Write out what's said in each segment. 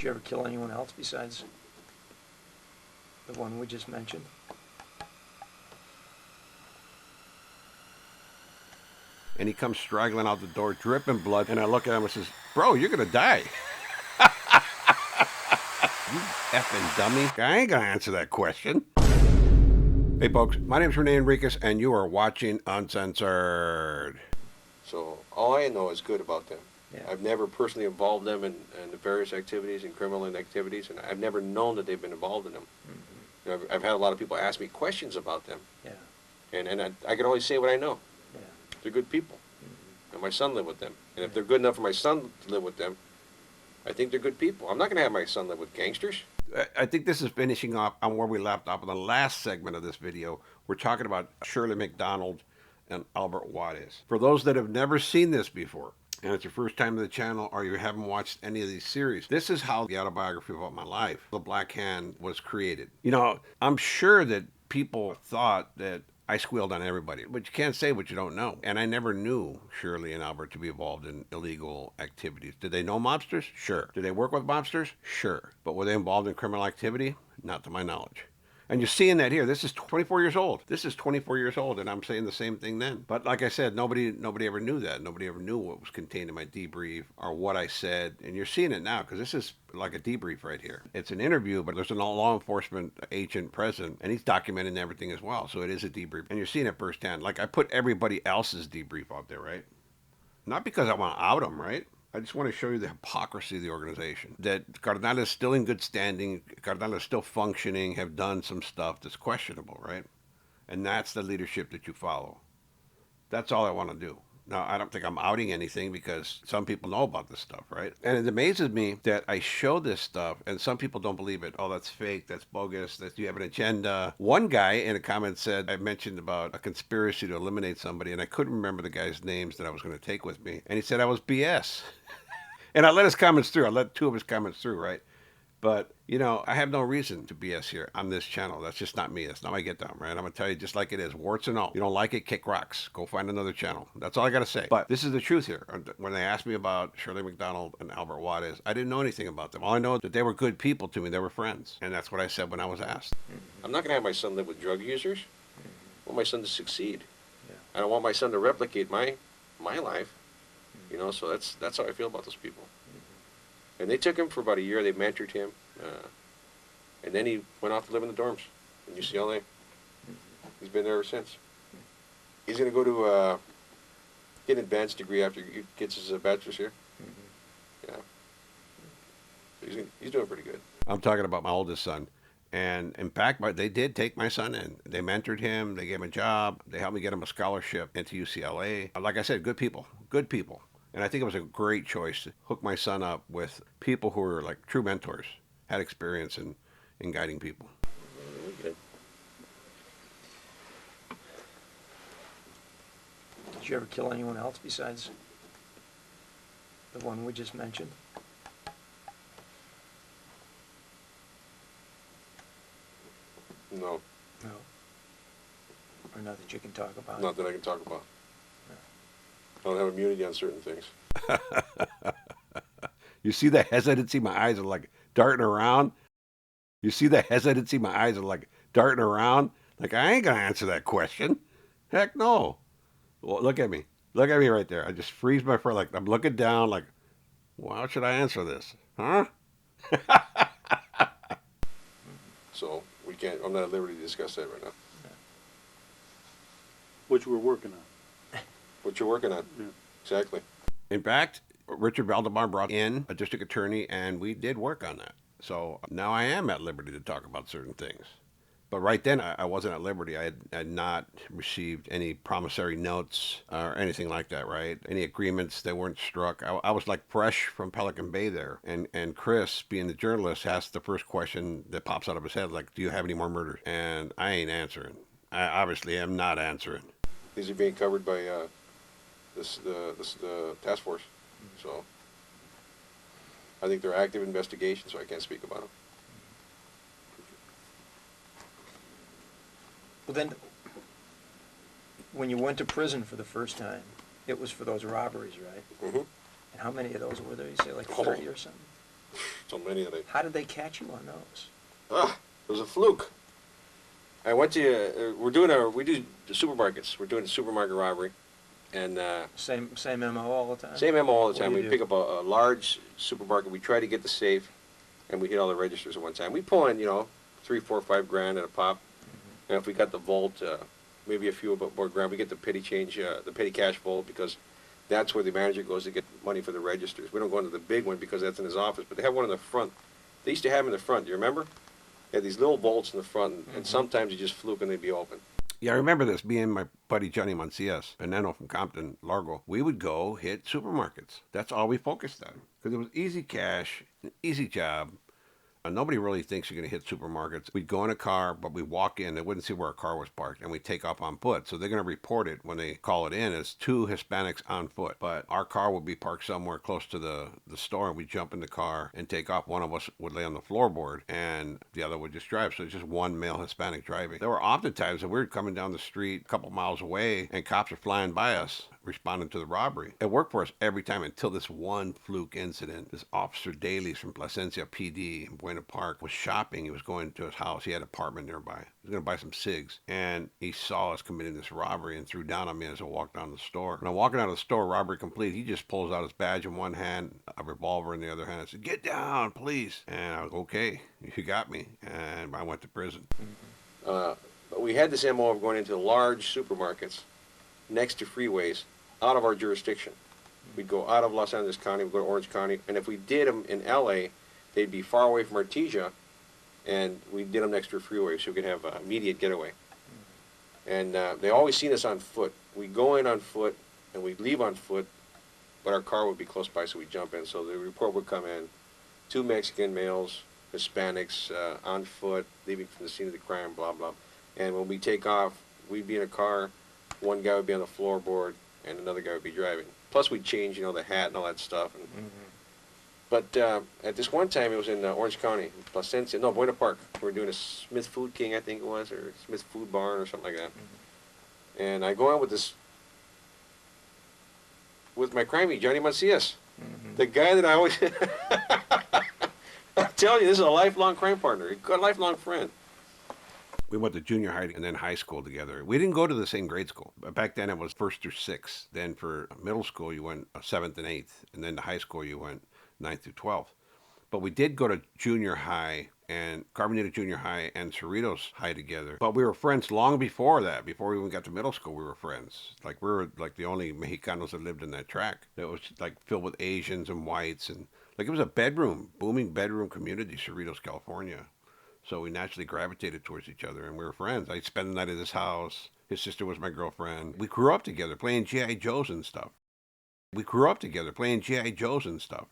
Did you ever kill anyone else besides the one we just mentioned? And he comes straggling out the door, dripping blood, and I look at him and says, "Bro, you're gonna die." You effing dummy. I ain't gonna answer that question. Hey folks, my name's Rene Enriquez, and you are watching Uncensored. So all I know is good about them. Yeah. I've never personally involved them in the various activities and criminal activities, and I've never known that they've been involved in them. Mm-hmm. You know, I've had a lot of people ask me questions about them, Yeah. and I can only say what I know. Yeah. They're good people, Mm-hmm. and my son lived with them. And if they're good enough for my son to live with them, I think they're good people. I'm not going to have my son live with gangsters. I think this is finishing up on where we left off in the last segment of this video. We're talking about Shirley MacDonald and Albert Juarez. For those that have never seen this before, and it's your first time to the channel, or you haven't watched any of these series, this is how the autobiography about my life, The Black Hand, was created. You know, I'm sure that people thought that I squealed on everybody, but you can't say what you don't know. And I never knew Shirley and Albert to be involved in illegal activities. Did they know mobsters? Sure. Did they work with mobsters? Sure. But were they involved in criminal activity? Not to my knowledge. And you're seeing that here. This is 24 years old. This is 24 years old, and I'm saying the same thing then. But like I said, nobody ever knew that. Nobody ever knew what was contained in my debrief or what I said. And you're seeing it now because this is like a debrief right here. It's an interview, but there's a law enforcement agent present, and he's documenting everything as well. So it is a debrief. And you're seeing it firsthand. Like I put everybody else's debrief out there, right? Not because I want to out them, right? I just want to show you the hypocrisy of the organization. That Cardenal is still in good standing, Cardenal is still functioning, have done some stuff that's questionable, right? And that's the leadership that you follow. That's all I want to do. Now, I don't think I'm outing anything because some people know about this stuff, right? And it amazes me that I show this stuff and some people don't believe it. Oh, that's fake, that's bogus, that you have an agenda. One guy in a comment said, I mentioned about a conspiracy to eliminate somebody, and I couldn't remember the guy's names that I was going to take with me. And he said I was BS. And I let his comments through. I let two of his comments through, right? But, you know, I have no reason to BS here on this channel. That's just not me. That's not my get down, right? I'm going to tell you just like it is, warts and all. You don't like it, kick rocks. Go find another channel. That's all I got to say. But this is the truth here. When they asked me about Shirley MacDonald and Albert Juarez, I didn't know anything about them. All I know is that they were good people to me. They were friends. And that's what I said when I was asked. I'm not going to have my son live with drug users. I want my son to succeed. Yeah. I don't want my son to replicate my life. You know, so that's how I feel about those people. And they took him for about a year. They mentored him. And then he went off to live in the dorms in UCLA. He's been there ever since. He's going to go to get an advanced degree after he gets his bachelor's here. Yeah. So he's doing pretty good. I'm talking about my oldest son. And in fact, they did take my son in. They mentored him. They gave him a job. They helped me get him a scholarship into UCLA. Like I said, good people. Good people. And I think it was a great choice to hook my son up with people who were like true mentors, had experience in guiding people. Good. Did you ever kill anyone else besides the one we just mentioned? No, No. Or nothing you can talk about? not that I can talk about. I don't have immunity on certain things. You see the hesitancy? My eyes are like darting around. You see the hesitancy? My eyes are like darting around. Like, I ain't going to answer that question. Heck no. Well, look at me. Look at me right there. I just freeze my fur. Like, I'm looking down like, well, how should I answer this? Huh? So I'm not at liberty to discuss that right now. Which we're working on. What you're working on. Yeah. Exactly. In fact, Richard Valdemar brought in a district attorney, and we did work on that. So now I am at liberty to talk about certain things. But right then, I wasn't at liberty. I had not received any promissory notes or anything like that, right? Any agreements that weren't struck. I was like fresh from Pelican Bay there. And Chris, being the journalist, asked the first question that pops out of his head, like, do you have any more murders? And I ain't answering. I obviously am not answering. These are being covered by the task force. So I think they're active investigations, so I can't speak about them. Well, then, when you went to prison for the first time, it was for those robberies, right? Mm-hmm. And how many of those were there? You say like 30 or something? So many of them. How did they catch you on those? It was a fluke. I went to, we do the supermarkets. We're doing a supermarket robbery. And Same MO all the time? same MO all the What time. do you We do? pick up a large supermarket. We try to get the safe, and we hit all the registers at one time. We pull in, 3, 4, 5 grand at a pop. And if we got the vault, maybe a few more grand, we get the petty change, the petty cash vault, because that's where the manager goes to get money for the registers. We don't go into the big one because that's in his office, but they have one in the front. They used to have them in the front. Do you remember? They had these little vaults in the front, and sometimes you just fluke and they'd be open. Yeah, I remember this. Me and my buddy Johnny Mancias, Veneno from Compton, Largo, we would go hit supermarkets. That's all we focused on. Because it was easy cash, an easy job. And nobody really thinks you're going to hit supermarkets. We'd go in a car, but we walk in. They wouldn't see where our car was parked, and we take off on foot. So they're going to report it when they call it in as 2 Hispanics on foot. But our car would be parked somewhere close to the store, and we'd jump in the car and take off. One of us would lay on the floorboard, and the other would just drive. So it's just one male Hispanic driving. There were often times that we were coming down the street a couple miles away, and cops are flying by us, responding to the robbery. It worked for us every time until this one fluke incident. This Officer Dailies from Placencia PD in Buena Park was shopping. He was going to his house. He had an apartment nearby. He was going to buy some cigs, and he saw us committing this robbery and threw down on me as I walked down the store. When I'm walking out of the store, robbery complete, he just pulls out his badge in one hand, a revolver in the other hand, and said, "Get down, please." And I was, "Okay, you got me." And I went to prison. But we had this MO of going into large supermarkets next to freeways out of our jurisdiction. We'd go out of Los Angeles County, we'd go to Orange County, and if we did them in LA, they'd be far away from Artesia, and we did them next to a freeway so we could have immediate getaway. And they always seen us on foot. We'd go in on foot, and we'd leave on foot, but our car would be close by, so we'd jump in. So the report would come in, 2 Mexican males, Hispanics, on foot, leaving from the scene of the crime, blah, blah. And when we take off, we'd be in a car, one guy would be on the floorboard, and another guy would be driving. Plus we'd change, the hat and all that stuff. And, But at this one time, it was in Orange County, Placencia, no, Buena Park. We were doing a Smith Food King, I think it was, or Smith Food Barn or something like that. And I go out with my crimey, Johnny Macias, the guy that I always, I'm telling you, this is a lifelong crime partner, a lifelong friend. We went to junior high and then high school together. We didn't go to the same grade school. Back then it was 1st through 6th. Then for middle school you went 7th and 8th. And then to high school you went 9th through 12th. But we did go to junior high and Carbonita Junior High and Cerritos High together. But we were friends long before that. Before we even got to middle school, we were friends. Like we were like the only Mexicanos that lived in that track. It was like filled with Asians and whites. And like it was a booming bedroom community, Cerritos, California. So we naturally gravitated towards each other, and we were friends. I'd spend the night at his house. His sister was my girlfriend. We grew up together playing G.I. Joes and stuff.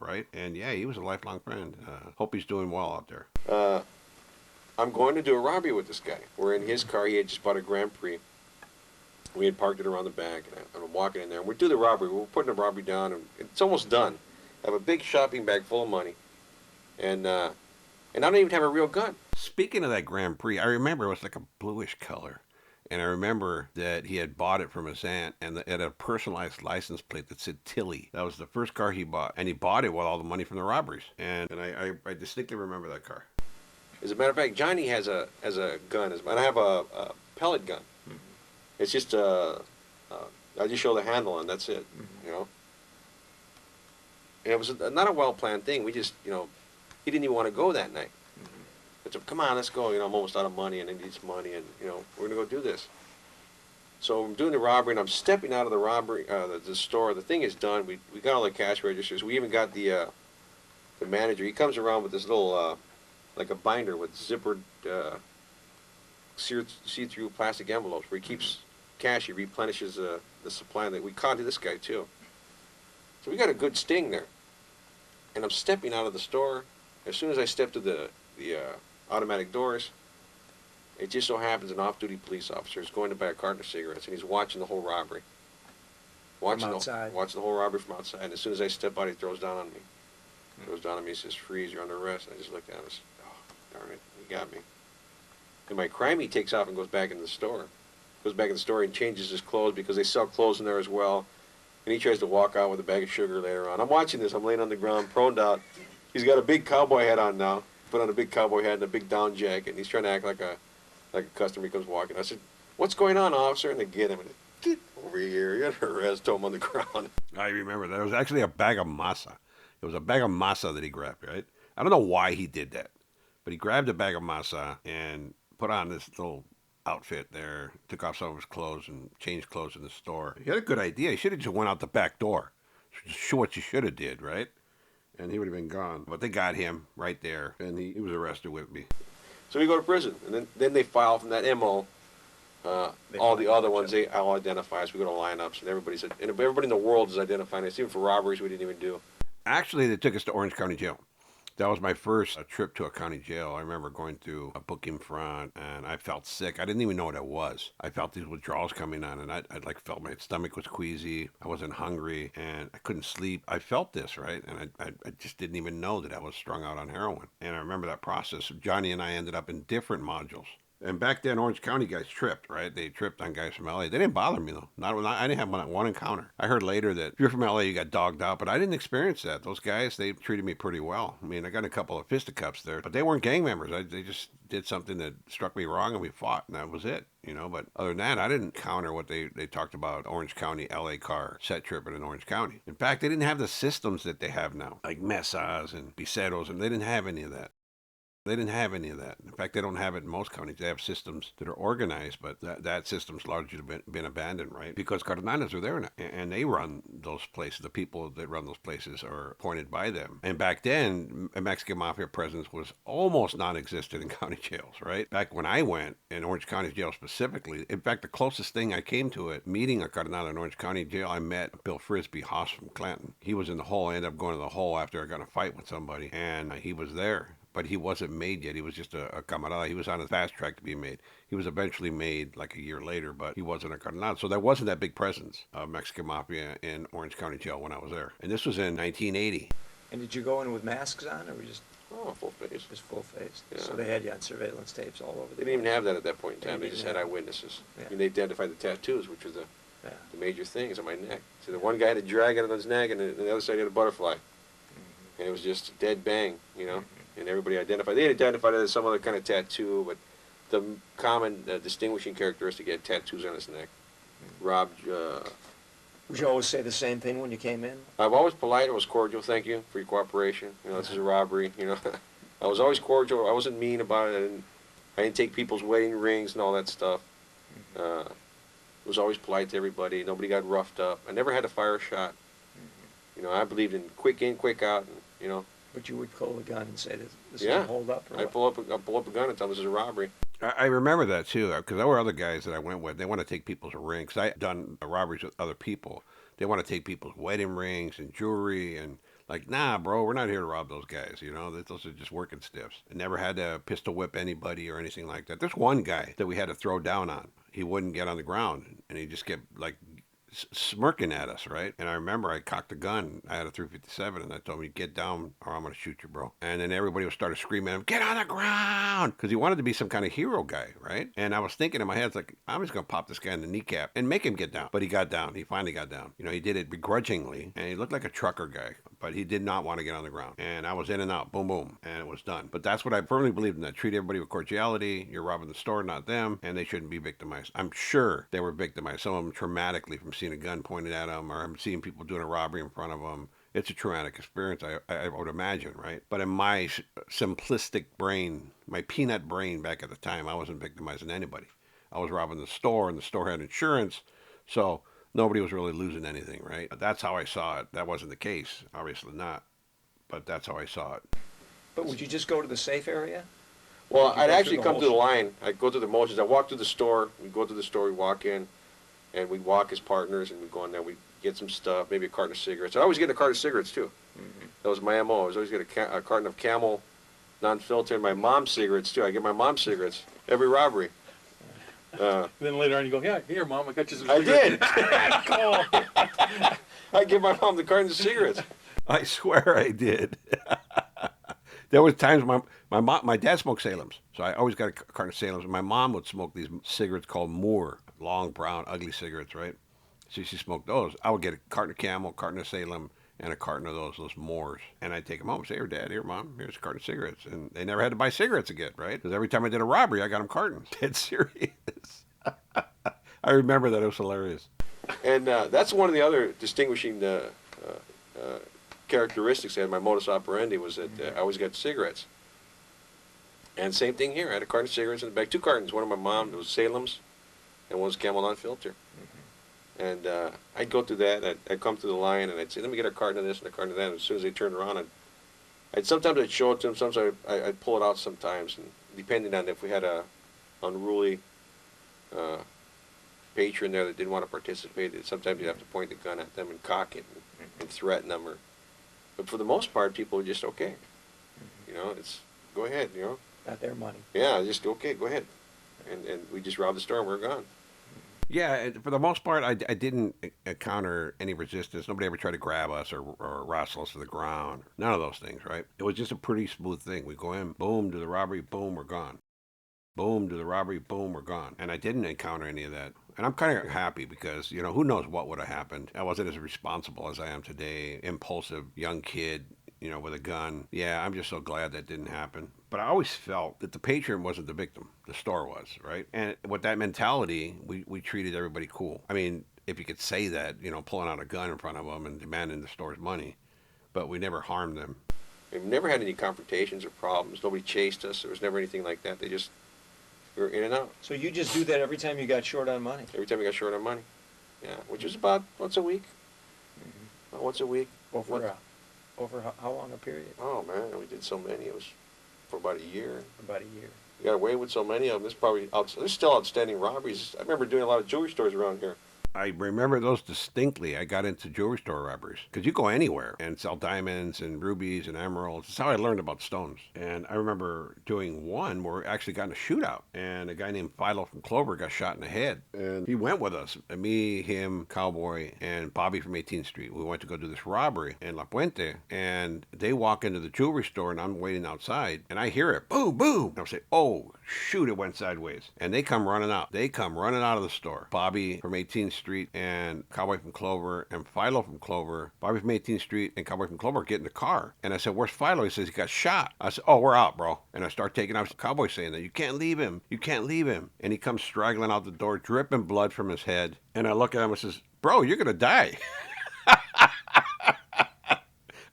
Right? And yeah, he was a lifelong friend. Hope he's doing well out there. I'm going to do a robbery with this guy. We're in his car. He had just bought a Grand Prix. We had parked it around the back, and I'm walking in there. And we're doing the robbery. We're putting the robbery down, and it's almost done. I have a big shopping bag full of money, and I don't even have a real gun. Speaking of that Grand Prix, I remember it was like a bluish color. And I remember that he had bought it from his aunt, and it had a personalized license plate that said Tilly. That was the first car he bought. And he bought it with all the money from the robberies. And I distinctly remember that car. As a matter of fact, Johnny has a gun. And I have a pellet gun. It's just I just show the handle, and that's it, And it was not a well-planned thing. We just, he didn't even want to go that night. I said, "Come on, let's go. I'm almost out of money, and I need some money, and we're gonna go do this." So I'm doing the robbery, and I'm stepping out of the robbery, the store. The thing is done. We got all the cash registers. We even got the manager. He comes around with this little like a binder with zippered see-through plastic envelopes where he keeps cash. He replenishes the supply. That we caught this guy too. So we got a good sting there. And I'm stepping out of the store. As soon as I step to the automatic doors, it just so happens an off-duty police officer is going to buy a carton of cigarettes, and he's watching the whole robbery. Watching the whole robbery from outside. And as soon as I step out, he throws down on me. He says, "Freeze, you're under arrest." And I just looked at him and said, "Oh, darn it, he got me." And my crimey takes off and goes back in the store. And changes his clothes because they sell clothes in there as well. And he tries to walk out with a bag of sugar later on. I'm watching this. I'm laying on the ground, proned out. He's got a big cowboy hat on now. Put on a big cowboy hat and a big down jacket, and he's trying to act like a customer. He comes walking. I said, "What's going on, officer?" And they get him and get over here. You're under arrest. Told him on the ground. I remember that. It was actually a bag of masa. It was a bag of masa that he grabbed, right? I don't know why he did that, but he grabbed a bag of masa and put on this little outfit there, took off some of his clothes and changed clothes in the store. He had a good idea. He should have just went out the back door. Show what you should have did, right? And he would have been gone. But they got him right there, and he was arrested with me. So we go to prison, and then they file from that MO. All the other ones, they all identify us. We go to lineups, and everybody in the world is identifying us. Even for robberies, we didn't even do. Actually, they took us to Orange County Jail. That was my first trip to a county jail. I remember going through a booking front, and I felt sick. I didn't even know what it was. I felt these withdrawals coming on, and I like felt my stomach was queasy. I wasn't hungry, and I couldn't sleep. I felt this, right? And I just didn't even know that I was strung out on heroin. And I remember that process. Johnny and I ended up in different modules. And back then, Orange County guys tripped, right? They tripped on guys from LA. They didn't bother me, though. I didn't have one encounter. I heard later that if you're from LA, you got dogged out, but I didn't experience that. Those guys, they treated me pretty well. I mean, I got a couple of fisticuffs there, but they weren't gang members. They just did something that struck me wrong, and we fought, and that was it, you know? But other than that, I didn't encounter what they talked about, Orange County, LA car, set tripping in Orange County. In fact, they didn't have the systems that they have now, like mesas and biceros, and they didn't have any of that. They didn't have any of that. In fact, they don't have it in most counties. They have systems that are organized, but that system's largely been abandoned, right? Because Cardenas are there now, and they run those places. The people that run those places are appointed by them. And back then, a Mexican Mafia presence was almost non-existent in county jails, right? Back when I went, in Orange County Jail specifically, in fact, the closest thing I came to it, meeting a Cardenas in Orange County Jail, I met Bill Frisbee Haas from Clanton. He was in the hole. I ended up going to the hole after I got in a fight with somebody, and he was there. But he wasn't made yet. He was just a camarada. He was on a fast track to be made. He was eventually made like a year later, but he wasn't a cardenal. So there wasn't that big presence of Mexican Mafia in Orange County Jail when I was there. And this was in 1980. And did you go in with masks on, or were you just Full face. just full-faced? Yeah. So they had you on surveillance tapes all over the They didn't even have that at that point in time. They They just didn't had have- eyewitnesses. Yeah. I mean, they identified the tattoos, which were the Yeah. major things on my neck. So the one guy had a dragon on his neck, and the other side had a butterfly. And it was just a dead bang, you know? And everybody identified. They identified it as some other kind of tattoo, but the common distinguishing characteristic, he had tattoos on his neck. Rob, Would you always say the same thing when you came in? I'm always polite. I was cordial. Thank you for your cooperation. You know, this is a robbery. You know, I was always cordial. I wasn't mean about it. I didn't take people's wedding rings and all that stuff. Was always polite to everybody. Nobody got roughed up. I never had to fire a shot. You know, I believed in quick in, quick out. And, you know. But you would pull the gun and say, "This Yeah. is hold up." Or I what? pull up a gun and tell them this is a robbery. I remember that too, because there were other guys that I went with. They want to take people's rings. I had done robberies with other people. They want to take people's wedding rings and jewelry, and like, nah, bro, we're not here to rob those guys. You know, those are just working stiffs. I never had to pistol whip anybody or anything like that. There's one guy that we had to throw down on. He wouldn't get on the ground, and he just kept like smirking at us, right? And I remember I cocked a gun. I had a 357, and I told him, "Get down, or I'm gonna shoot you, bro." And then everybody started screaming at him, "Get on the ground!" Because he wanted to be some kind of hero guy, right? And I was thinking in my head, it's like, I'm just gonna pop this guy in the kneecap and make him get down. But he got down. He finally got down. You know, he did it begrudgingly, and he looked like a trucker guy, but he did not want to get on the ground. And I was in and out, boom, boom, and it was done. But that's what I firmly believed in: that treat everybody with cordiality. You're robbing the store, not them, and they shouldn't be victimized. I'm sure they were victimized. Some of them traumatically from seeing a gun pointed at them, or I'm seeing people doing a robbery in front of them. It's a traumatic experience, I would imagine, right? But in my simplistic brain, my peanut brain back at the time, I wasn't victimizing anybody. I was robbing the store, and the store had insurance, so nobody was really losing anything, right? That's how I saw it. That wasn't the case, obviously not, but that's how I saw it. But would you just go to the safe area? Well, You I'd go actually through the come whole through the sh- line. I'd go through the motions. I'd walk through the store. We'd go through the store. We'd walk in, and we'd walk as partners, and we'd go in there. We'd get some stuff, maybe a carton of cigarettes. I'd always get a carton of cigarettes, too. That was my MO. I was always get a carton of Camel non-filtered. My mom's cigarettes, too. I get my mom's cigarettes every robbery. Then later on you go, yeah, here, Mom, I got you some I cigarettes. did. I give my mom the carton of cigarettes. I swear I did. There was times my dad smoked Salem's, so I always got a carton of Salem's. And my mom would smoke these cigarettes called Moore, long, brown, ugly cigarettes, right? So she smoked those. I would get a carton of Camel, carton of Salem, and a carton of those Moors. And I'd take them home and say, here, Dad, here, Mom, here's a carton of cigarettes. And they never had to buy cigarettes again, right? Because every time I did a robbery, I got them cartons. Dead serious. I remember that. It was hilarious. And that's one of the other distinguishing characteristics I had. My modus operandi was that I always got cigarettes. And same thing here. I had a carton of cigarettes in the bag. 2 cartons. One of my mom, it was Salem's, and one was Camel Non-Filter. And I'd go through that. I'd come to the line, and I'd say, let me get a carton of this and a carton of that. And as soon as they turned around, sometimes I'd show it to them. Sometimes I'd pull it out sometimes. And depending on if we had a unruly patron there that didn't want to participate, sometimes you'd have to point the gun at them and cock it and threaten them. But for the most part, people were just okay. You know, it's, go ahead, you know. Not their money. Yeah, just, okay, go ahead. And we just robbed the store and we're gone. Yeah, for the most part, I didn't encounter any resistance. Nobody ever tried to grab us or wrestle us to the ground. None of those things, right? It was just a pretty smooth thing. We go in, boom, do the robbery, boom, we're gone. Boom, do the robbery, boom, we're gone. And I didn't encounter any of that. And I'm kind of happy because, you know, who knows what would have happened. I wasn't as responsible as I am today. Impulsive, young kid, you know, with a gun. Yeah, I'm just so glad that didn't happen. But I always felt that the patron wasn't the victim. The store was, right? And with that mentality, we treated everybody cool. I mean, if you could say that, you know, pulling out a gun in front of them and demanding the store's money. But we never harmed them. We've never had any confrontations or problems. Nobody chased us. There was never anything like that. We were in and out. So you just do that every time you got short on money? Every time we got short on money. Yeah, which was about once a week. About once a week. Over how long a period? Oh, man, we did so many. It was for about a year. About a year. We got away with so many of them. There's still outstanding robberies. I remember doing a lot of jewelry stores around here. I remember those distinctly. I got into jewelry store robberies because you go anywhere and sell diamonds and rubies and emeralds. That's how I learned about stones. And I remember doing one where we actually got in a shootout, and a guy named Philo from Clover got shot in the head. And he went with us, me, him, Cowboy, and Bobby from 18th Street. We went to go do this robbery in La Puente, and they walk into the jewelry store, and I'm waiting outside, and I hear it, boom, boom. And I say, oh, shoot, it went sideways. And they come running out. They come running out of the store. Bobby from 18th Street and Cowboy from Clover and Philo from Clover. Bobby from 18th Street and Cowboy from Clover get in the car. And I said, where's Philo? He says, he got shot. I said, oh, we're out, bro. And I start taking off. Cowboy saying that, you can't leave him. You can't leave him. And he comes straggling out the door, dripping blood from his head. And I look at him and says, bro, you're going to die.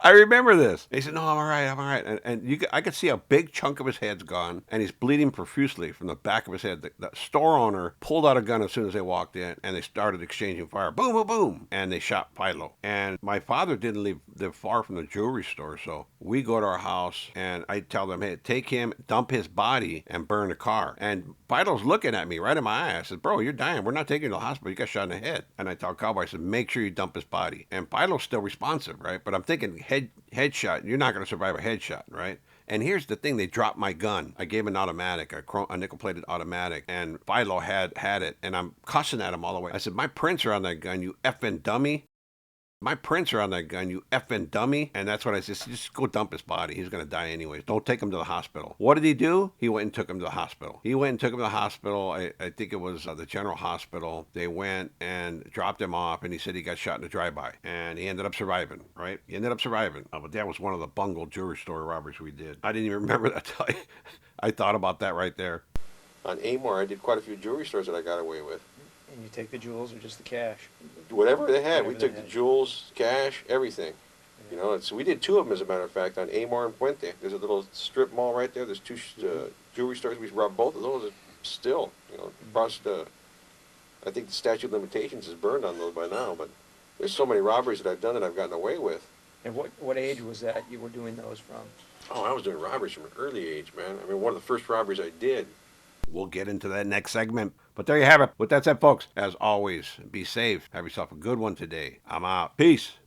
I remember this. He said, no, I'm all right. And I could see a big chunk of his head's gone, and he's bleeding profusely from the back of his head. The store owner pulled out a gun as soon as they walked in, and they started exchanging fire. Boom, boom, boom. And they shot Philo. And my father didn't live far from the jewelry store, so we go to our house, and I tell them, hey, take him, dump his body, and burn the car. And Philo's looking at me right in my eye. I said, bro, you're dying. We're not taking you to the hospital. You got shot in the head. And I tell Cowboy, I said, make sure you dump his body. And Philo's still responsive, right? But I'm thinking, headshot, you're not going to survive a headshot, right? And here's the thing, they dropped my gun. I gave him an automatic, a nickel-plated automatic, and Philo had it, and I'm cussing at him all the way. I said, my prints are on that gun, you effing dummy. My prints are on that gun, you effing dummy. And that's what I said, just go dump his body. He's going to die anyways. Don't take him to the hospital. What did he do? He went and took him to the hospital. I think it was the General Hospital. They went and dropped him off, and he said he got shot in a drive-by. And he ended up surviving, right? But that was one of the bungled jewelry store robberies we did. I didn't even remember that till I thought about that right there. On Amor, I did quite a few jewelry stores that I got away with. And you take the jewels or just the cash? Whatever they had. Whatever We took they the had. jewels, cash, everything. Yeah. You know, we did 2 of them, as a matter of fact, on Amor and Puente. There's a little strip mall right there. There's 2 jewelry stores. We robbed both of those still. You know, across I think the statute of limitations is burned on those by now, but there's so many robberies that I've done that I've gotten away with. And what age was that you were doing those from? Oh, I was doing robberies from an early age, man. I mean, one of the first robberies I did. We'll get into that next segment. But there you have it. With that said, folks, as always, be safe. Have yourself a good one today. I'm out. Peace.